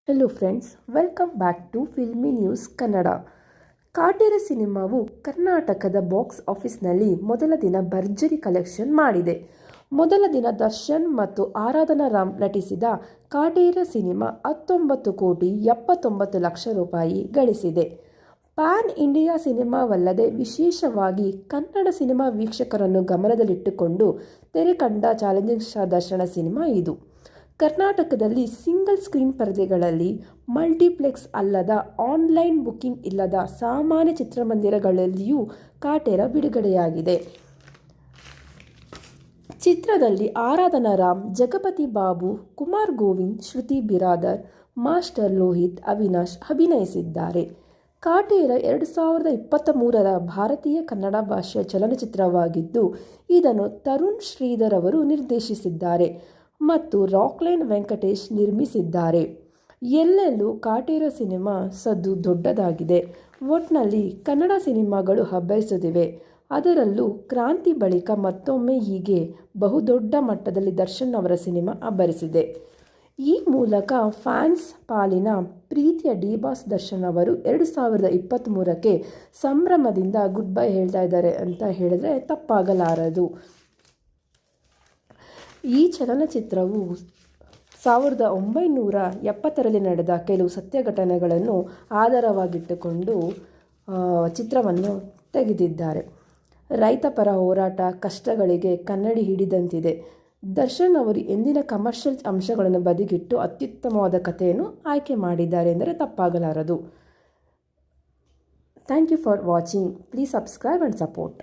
Hello friends, welcome back to filmy news Kannada. Kaatera ಸಿನಿಮಾವು ಕರ್ನಾಟಕದ box ಆಫೀಸ್ನಲ್ಲಿ ಮೊದಲ ದಿನ ಭರ್ಜರಿ ಕಲೆಕ್ಷನ್ ಮಾಡಿದೆ. ಮೊದಲ ದಿನ ದರ್ಶನ್ ಮತ್ತು ಆರಾಧನಾ ರಾಮ್ ನಟಿಸಿದ ಕಾಟೇರ ಸಿನಿಮಾ 19,79,00,000 ರೂಪಾಯಿ ಗಳಿಸಿದೆ. ಪ್ಯಾನ್ ಇಂಡಿಯಾ ಸಿನಿಮಾವಲ್ಲದೆ ವಿಶೇಷವಾಗಿ ಕನ್ನಡ ಸಿನಿಮಾ ವೀಕ್ಷಕರನ್ನು ಗಮನದಲ್ಲಿಟ್ಟುಕೊಂಡು ತೆರೆ ಕಂಡ ಚಾಲೆಂಜಿಂಗ್ ಸ್ಟಾರ್ ದರ್ಶನ ಸಿನಿಮಾ ಇದು. ಕರ್ನಾಟಕದಲ್ಲಿ ಸಿಂಗಲ್ ಸ್ಕ್ರೀನ್ ಪರದೆಗಳಲ್ಲಿ, ಮಲ್ಟಿಪ್ಲೆಕ್ಸ್ ಅಲ್ಲದ, ಆನ್ಲೈನ್ ಬುಕಿಂಗ್ ಇಲ್ಲದ ಸಾಮಾನ್ಯ ಚಿತ್ರಮಂದಿರಗಳಲ್ಲಿಯೂ ಕಾಟೇರ ಬಿಡುಗಡೆಯಾಗಿದೆ. ಚಿತ್ರದಲ್ಲಿ ಆರಾಧನಾ ರಾಮ್, ಜಗಪತಿ ಬಾಬು, ಕುಮಾರ್ ಗೋವಿಂದ್, ಶ್ರುತಿ ಬಿರಾದರ್, ಮಾಸ್ಟರ್ ಲೋಹಿತ್, ಅವಿನಾಶ್ ಅಭಿನಯಿಸಿದ್ದಾರೆ. ಕಾಟೇರ 2023ರ ಭಾರತೀಯ ಕನ್ನಡ ಭಾಷೆಯ ಚಲನಚಿತ್ರವಾಗಿದ್ದು, ಇದನ್ನು ತರುಣ್ ಶ್ರೀಧರ್ ಅವರು ನಿರ್ದೇಶಿಸಿದ್ದಾರೆ ಮತ್ತು ರಾಕ್ಲೈನ್ ವೆಂಕಟೇಶ್ ನಿರ್ಮಿಸಿದ್ದಾರೆ. ಎಲ್ಲೆಲ್ಲೂ ಕಾಟೇರ ಸಿನಿಮಾ ಸದ್ದು ದೊಡ್ಡದಾಗಿದೆ. ಒಟ್ನಲ್ಲಿ ಕನ್ನಡ ಸಿನಿಮಾಗಳು ಅಬ್ಬರಿಸುತ್ತಿವೆ. ಅದರಲ್ಲೂ ಕ್ರಾಂತಿ ಬಳಿಕ ಮತ್ತೊಮ್ಮೆ ಹೀಗೆ ಬಹುದೊಡ್ಡ ಮಟ್ಟದಲ್ಲಿ ದರ್ಶನ್ ಅವರ ಸಿನಿಮಾ ಅಬ್ಬರಿಸಿದೆ. ಈ ಮೂಲಕ ಫ್ಯಾನ್ಸ್ ಪಾಲಿನ ಪ್ರೀತಿಯ ಡಿ ಬಾಸ್ ದರ್ಶನ್ ಅವರು 2023ಕ್ಕೆ ಸಂಭ್ರಮದಿಂದ ಗುಡ್ ಬೈ ಹೇಳ್ತಾ ಇದ್ದಾರೆ ಅಂತ ಹೇಳಿದ್ರೆ ತಪ್ಪಾಗಲಾರದು. ಈ ಚಲನಚಿತ್ರವು 1970ರಲ್ಲಿ ನಡೆದ ಕೆಲವು ಸತ್ಯ ಘಟನೆಗಳನ್ನು ಆಧಾರವಾಗಿಟ್ಟುಕೊಂಡು ಚಿತ್ರವನ್ನು ತೆಗೆದಿದ್ದಾರೆ. ರೈತ ಪರ ಹೋರಾಟ, ಕಷ್ಟಗಳಿಗೆ ಕನ್ನಡಿ ಹಿಡಿದಂತಿದೆ. ದರ್ಶನ್ ಅವರು ಎಂದಿನ ಕಮರ್ಷಿಯಲ್ ಅಂಶಗಳನ್ನು ಬದಿಗಿಟ್ಟು ಅತ್ಯುತ್ತಮವಾದ ಕಥೆಯನ್ನು ಆಯ್ಕೆ ಮಾಡಿದ್ದಾರೆ ಎಂದರೆ ತಪ್ಪಾಗಲಾರದು. Thank you for watching. Please subscribe and support.